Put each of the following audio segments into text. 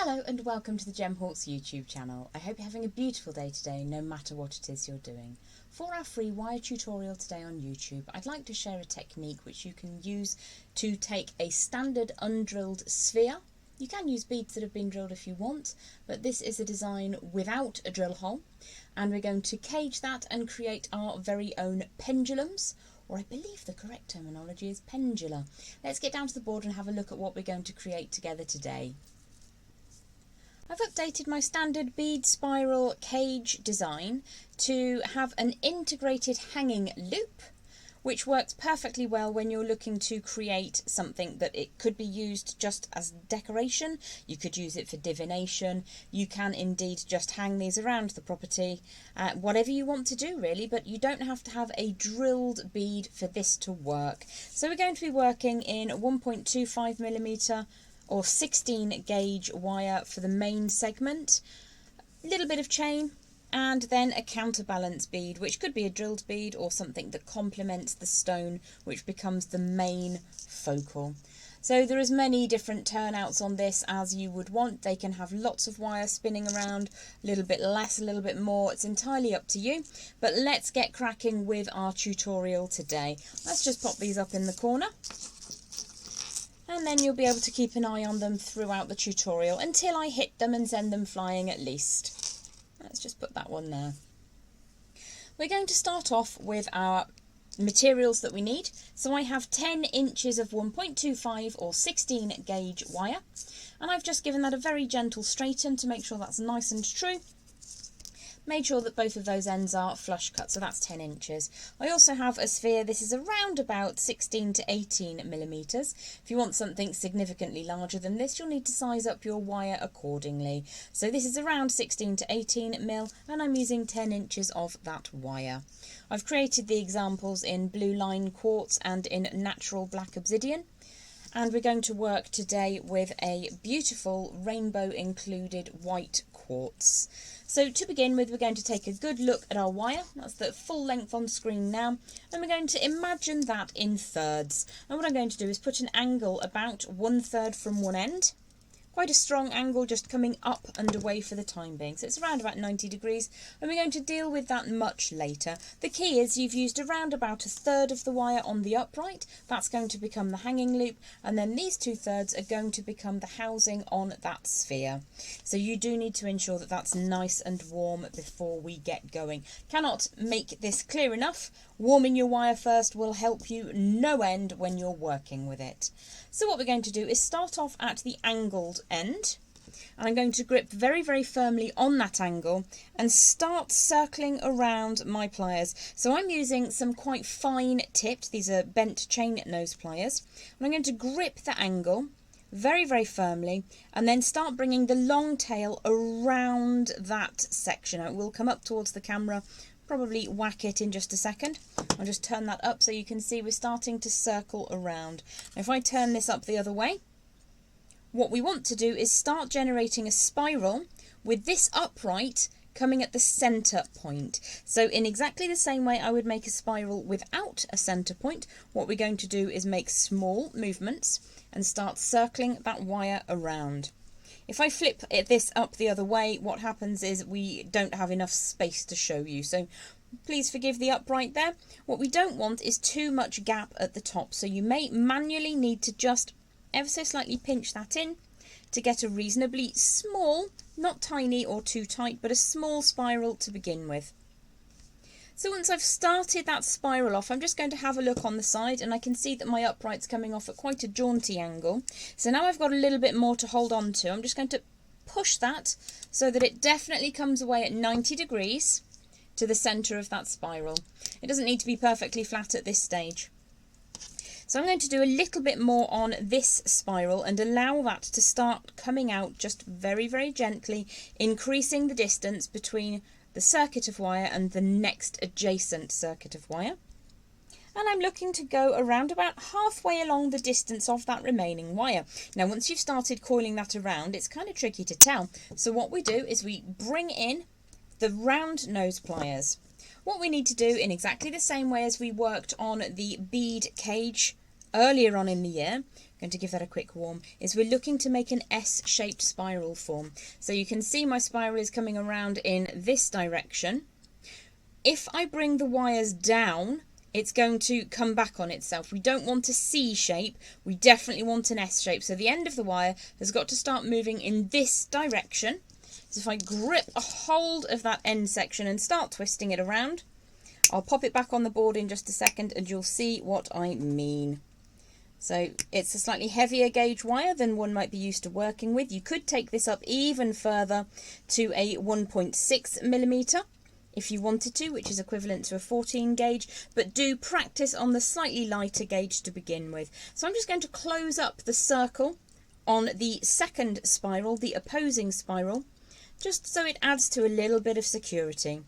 Hello and welcome to the GemHawks YouTube channel. I hope you're having a beautiful day today, no matter what it is you're doing. For our free wire tutorial today on YouTube, I'd like to share a technique which you can use to take a standard undrilled sphere. You can use beads that have been drilled if you want, but this is a design without a drill hole, and we're going to cage that and create our very own pendulums, or I believe the correct terminology is pendula. Let's get down to the board and have a look at what we're going to create together today. I've updated my standard bead spiral cage design to have an integrated hanging loop, which works perfectly well when you're looking to create something that it could be used just as decoration. You could use it for divination. You can indeed just hang these around the property, whatever you want to do really, but you don't have to have a drilled bead for this to work. So we're going to be working in 1.25mm or 16 gauge wire for the main segment, a little bit of chain, and then a counterbalance bead, which could be a drilled bead or something that complements the stone, which becomes the main focal. So there is many different turnouts on this as you would want. They can have lots of wire spinning around, a little bit less, a little bit more. It's entirely up to you. But let's get cracking with our tutorial today. Let's just pop these up in the corner, and then you'll be able to keep an eye on them throughout the tutorial until I hit them and send them flying at least. Let's just put that one there. We're going to start off with our materials that we need. So I have 10 inches of 1.25 or 16 gauge wire, and I've just given that a very gentle straighten to make sure that's nice and true. Made sure that both of those ends are flush cut, so that's 10 inches. I also have a sphere. This is around about 16 to 18 millimeters. If you want something significantly larger than this, you'll need to size up your wire accordingly. So this is around 16 to 18 mil, and I'm using 10 inches of that wire. I've created the examples in blue line quartz and in natural black obsidian. And we're going to work today with a beautiful rainbow included white quartz. So to begin with, we're going to take a good look at our wire. That's the full length on screen now, and we're going to imagine that in thirds. And what I'm going to do is put an angle about 1/3 from one end. Quite a strong angle, just coming up and away for the time being. So it's around about 90 degrees, and we're going to deal with that much later. The key is you've used around about 1/3 of the wire on the upright. That's going to become the hanging loop, and then these 2/3 are going to become the housing on that sphere. So you do need to ensure that that's nice and warm before we get going. Cannot make this clear enough. Warming your wire first will help you no end when you're working with it. So what we're going to do is start off at the angled end, and I'm going to grip very, very firmly on that angle and start circling around my pliers. So I'm using some quite fine tipped, these are bent chain nose pliers, and I'm going to grip the angle very, very firmly and then start bringing the long tail around that section. It will come up towards the camera. Probably whack it in just a second. I'll just turn that up so you can see we're starting to circle around. Now if I turn this up the other way, what we want to do is start generating a spiral with this upright coming at the center point. So in exactly the same way I would make a spiral without a center point, what we're going to do is make small movements and start circling that wire around. If I flip this up the other way, what happens is we don't have enough space to show you. So please forgive the upright there. What we don't want is too much gap at the top. So you may manually need to just ever so slightly pinch that in to get a reasonably small, not tiny or too tight, but a small spiral to begin with. So once I've started that spiral off, I'm just going to have a look on the side, and I can see that my upright's coming off at quite a jaunty angle. So now I've got a little bit more to hold on to. I'm just going to push that so that it definitely comes away at 90 degrees to the centre of that spiral. It doesn't need to be perfectly flat at this stage. So I'm going to do a little bit more on this spiral and allow that to start coming out just very, very gently, increasing the distance between the circuit of wire and the next adjacent circuit of wire. And I'm looking to go around about halfway along the distance of that remaining wire. Now once you've started coiling that around, it's kind of tricky to tell. So what we do is we bring in the round nose pliers. What we need to do in exactly the same way as we worked on the bead cage earlier on in the year, I'm going to give that a quick warm, is we're looking to make an S-shaped spiral form. So you can see my spiral is coming around in this direction. If I bring the wires down, it's going to come back on itself. We don't want a C shape, we definitely want an S shape. So the end of the wire has got to start moving in this direction. So if I grip a hold of that end section and start twisting it around, I'll pop it back on the board in just a second and you'll see what I mean. So it's a slightly heavier gauge wire than one might be used to working with. You could take this up even further to a 1.6mm. if you wanted to, which is equivalent to a 14 gauge, but do practice on the slightly lighter gauge to begin with. So I'm just going to close up the circle on the second spiral, the opposing spiral, just so it adds to a little bit of security.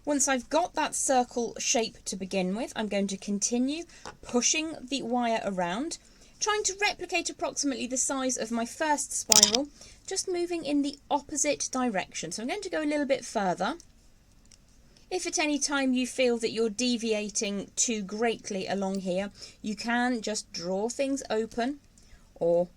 Once I've got that circle shape to begin with, I'm going to continue pushing the wire around, trying to replicate approximately the size of my first spiral, just moving in the opposite direction. So I'm going to go a little bit further. If at any time you feel that you're deviating too greatly along here, you can just draw things open or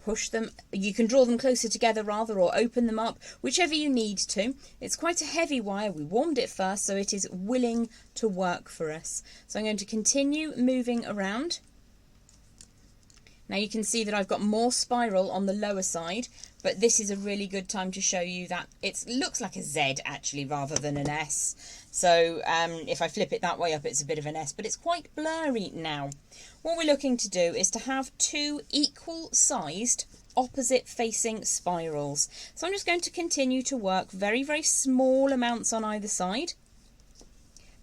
push them. You can draw them closer together rather, or open them up, whichever you need to. It's quite a heavy wire. We warmed it first, so it is willing to work for us. So I'm going to continue moving around. Now you can see that I've got more spiral on the lower side, but this is a really good time to show you that it looks like a Z actually rather than an S. So if I flip it that way up, it's a bit of an S, but it's quite blurry now. What we're looking to do is to have two equal sized opposite facing spirals. So I'm just going to continue to work very, very small amounts on either side.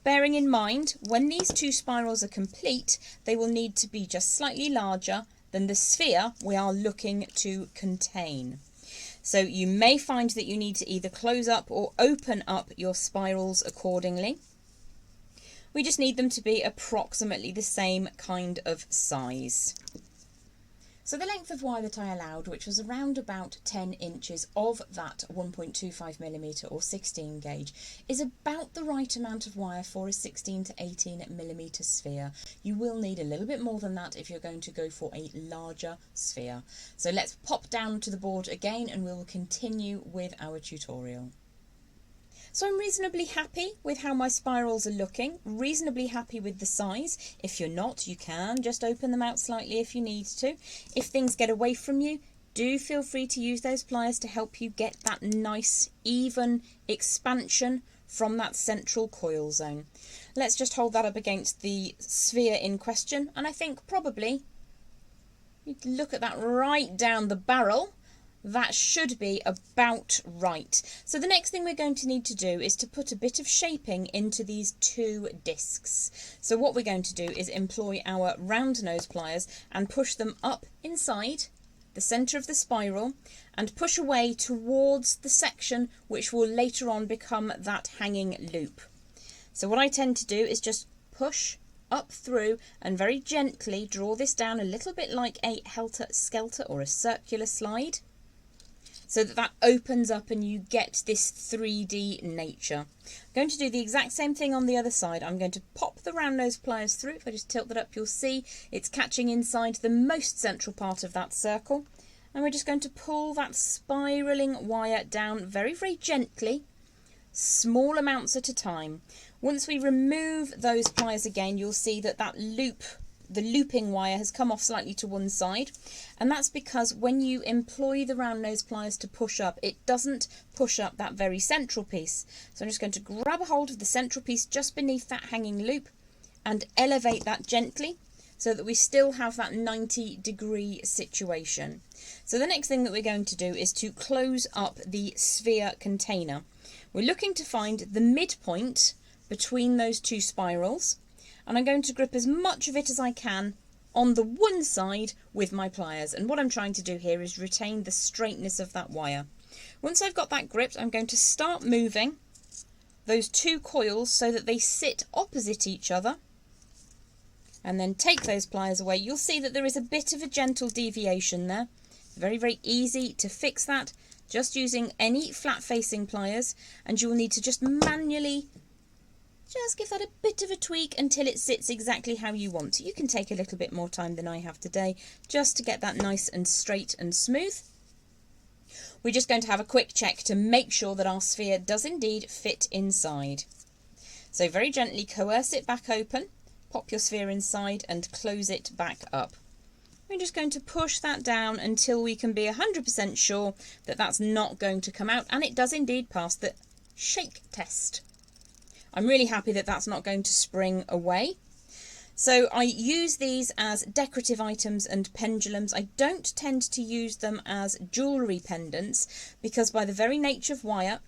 Bearing in mind, when these two spirals are complete, they will need to be just slightly larger than the sphere we are looking to contain. So you may find that you need to either close up or open up your spirals accordingly. We just need them to be approximately the same kind of size. So the length of wire that I allowed, which was around about 10 inches of that 1.25mm or 16 gauge, is about the right amount of wire for a 16 to 18mm sphere. You will need a little bit more than that if you're going to go for a larger sphere. So let's pop down to the board again and we'll continue with our tutorial. So I'm reasonably happy with how my spirals are looking, reasonably happy with the size. If you're not, you can just open them out slightly if you need to. If things get away from you, do feel free to use those pliers to help you get that nice, even expansion from that central coil zone. Let's just hold that up against the sphere in question, and I think probably, you can look at that right down the barrel, that should be about right. So the next thing we're going to need to do is to put a bit of shaping into these two discs. So what we're going to do is employ our round nose pliers and push them up inside the centre of the spiral and push away towards the section which will later on become that hanging loop. So what I tend to do is just push up through and very gently draw this down a little bit like a helter-skelter or a circular slide, so that opens up and you get this 3D nature. I'm going to do the exact same thing on the other side. I'm going to pop the round nose pliers through. If I just tilt that up, you'll see it's catching inside the most central part of that circle. And we're just going to pull that spiralling wire down very, very gently, small amounts at a time. Once we remove those pliers again, you'll see that that loop, the looping wire, has come off slightly to one side, and that's because when you employ the round nose pliers to push up, it doesn't push up that very central piece. So I'm just going to grab a hold of the central piece just beneath that hanging loop and elevate that gently so that we still have that 90-degree situation. So the next thing that we're going to do is to close up the sphere container. We're looking to find the midpoint between those two spirals, and I'm going to grip as much of it as I can on the one side with my pliers. And what I'm trying to do here is retain the straightness of that wire. Once I've got that gripped, I'm going to start moving those two coils so that they sit opposite each other, and then take those pliers away. You'll see that there is a bit of a gentle deviation there. Very, very easy to fix that just using any flat facing pliers, and you will need to just manually just give that a bit of a tweak until it sits exactly how you want. You can take a little bit more time than I have today just to get that nice and straight and smooth. We're just going to have a quick check to make sure that our sphere does indeed fit inside. So very gently coerce it back open, pop your sphere inside and close it back up. We're just going to push that down until we can be 100% sure that that's not going to come out, and it does indeed pass the shake test. I'm really happy that that's not going to spring away. So I use these as decorative items and pendulums. I don't tend to use them as jewellery pendants because by the very nature of wire,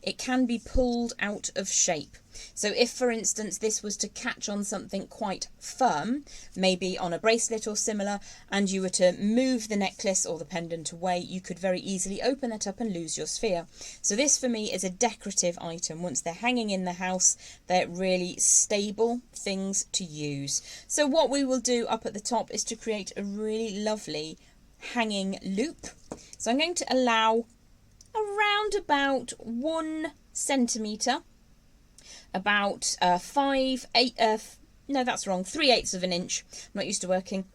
it can be pulled out of shape. So if, for instance, this was to catch on something quite firm, maybe on a bracelet or similar, and you were to move the necklace or the pendant away, you could very easily open it up and lose your sphere. So this for me is a decorative item. Once they're hanging in the house, they're really stable things to use. So what we will do up at the top is to create a really lovely hanging loop. So I'm going to allow around about 1 centimetre, about 3/8 of an inch. I'm not used to working.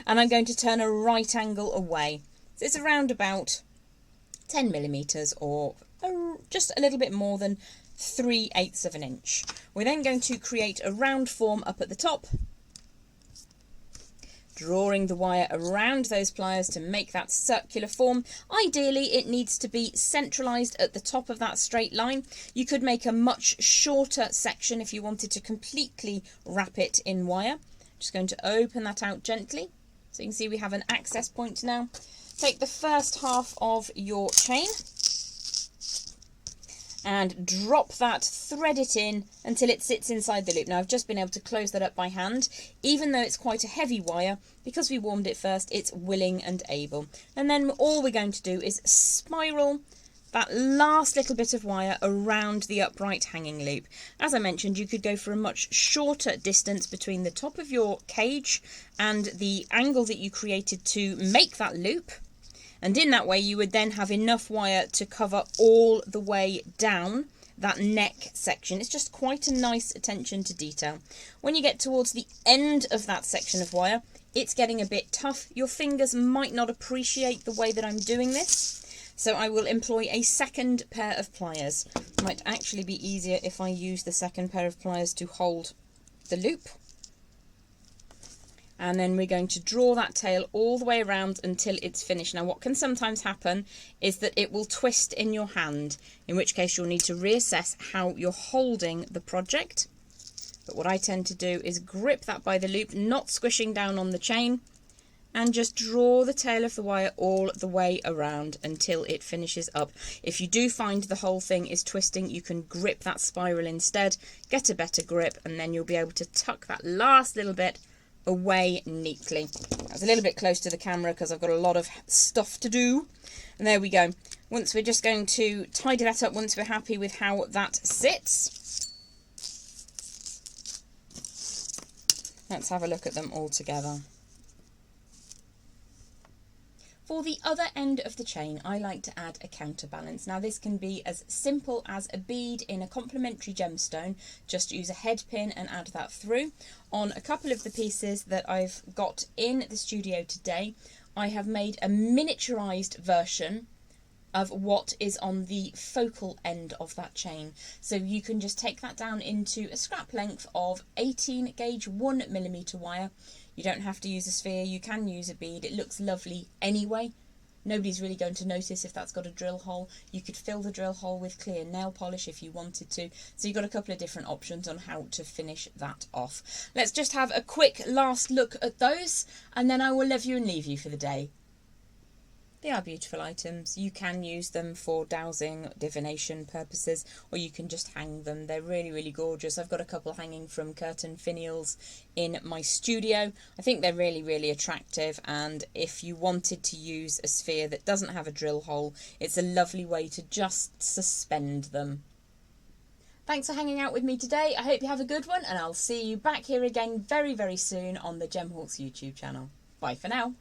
And I'm going to turn a right angle away. So it's around about 10 millimetres or just a little bit more than 3/8 of an inch. We're then going to create a round form up at the top, drawing the wire around those pliers to make that circular form. Ideally, it needs to be centralised at the top of that straight line. You could make a much shorter section if you wanted to completely wrap it in wire. Just going to open that out gently. So you can see we have an access point now. Take the first half of your chain and drop that, thread it in until it sits inside the loop. Now I've just been able to close that up by hand. Even though it's quite a heavy wire, because we warmed it first, it's willing and able. And then all we're going to do is spiral that last little bit of wire around the upright hanging loop. As I mentioned, you could go for a much shorter distance between the top of your cage and the angle that you created to make that loop. And in that way, you would then have enough wire to cover all the way down that neck section. It's just quite a nice attention to detail. When you get towards the end of that section of wire, it's getting a bit tough. Your fingers might not appreciate the way that I'm doing this. So I will employ a second pair of pliers. It might actually be easier if I use the second pair of pliers to hold the loop. And then we're going to draw that tail all the way around until it's finished. Now what can sometimes happen is that it will twist in your hand, in which case you'll need to reassess how you're holding the project. But what I tend to do is grip that by the loop, not squishing down on the chain, and just draw the tail of the wire all the way around until it finishes up. If you do find the whole thing is twisting, you can grip that spiral instead, get a better grip, and then you'll be able to tuck that last little bit away neatly. That's a little bit close to the camera because I've got a lot of stuff to do. And there we go. Once we're just going to tidy that up once we're happy with how that sits. Let's have a look at them all together. For the other end of the chain, I like to add a counterbalance. Now this can be as simple as a bead in a complementary gemstone. Just use a head pin and add that through. On a couple of the pieces that I've got in the studio today, I have made a miniaturized version of what is on the focal end of that chain. So you can just take that down into a scrap length of 18 gauge 1mm wire. You don't have to use a sphere, you can use a bead. It looks lovely anyway. Nobody's really going to notice if that's got a drill hole. You could fill the drill hole with clear nail polish if you wanted to. So you've got a couple of different options on how to finish that off. Let's just have a quick last look at those and then I will love you and leave you for the day. They are beautiful items. You can use them for dowsing, divination purposes, or you can just hang them. They're really, really gorgeous. I've got a couple hanging from curtain finials in my studio. I think they're really, really attractive, and if you wanted to use a sphere that doesn't have a drill hole, it's a lovely way to just suspend them. Thanks for hanging out with me today. I hope you have a good one, and I'll see you back here again very, very soon on the Gemhawks YouTube channel. Bye for now.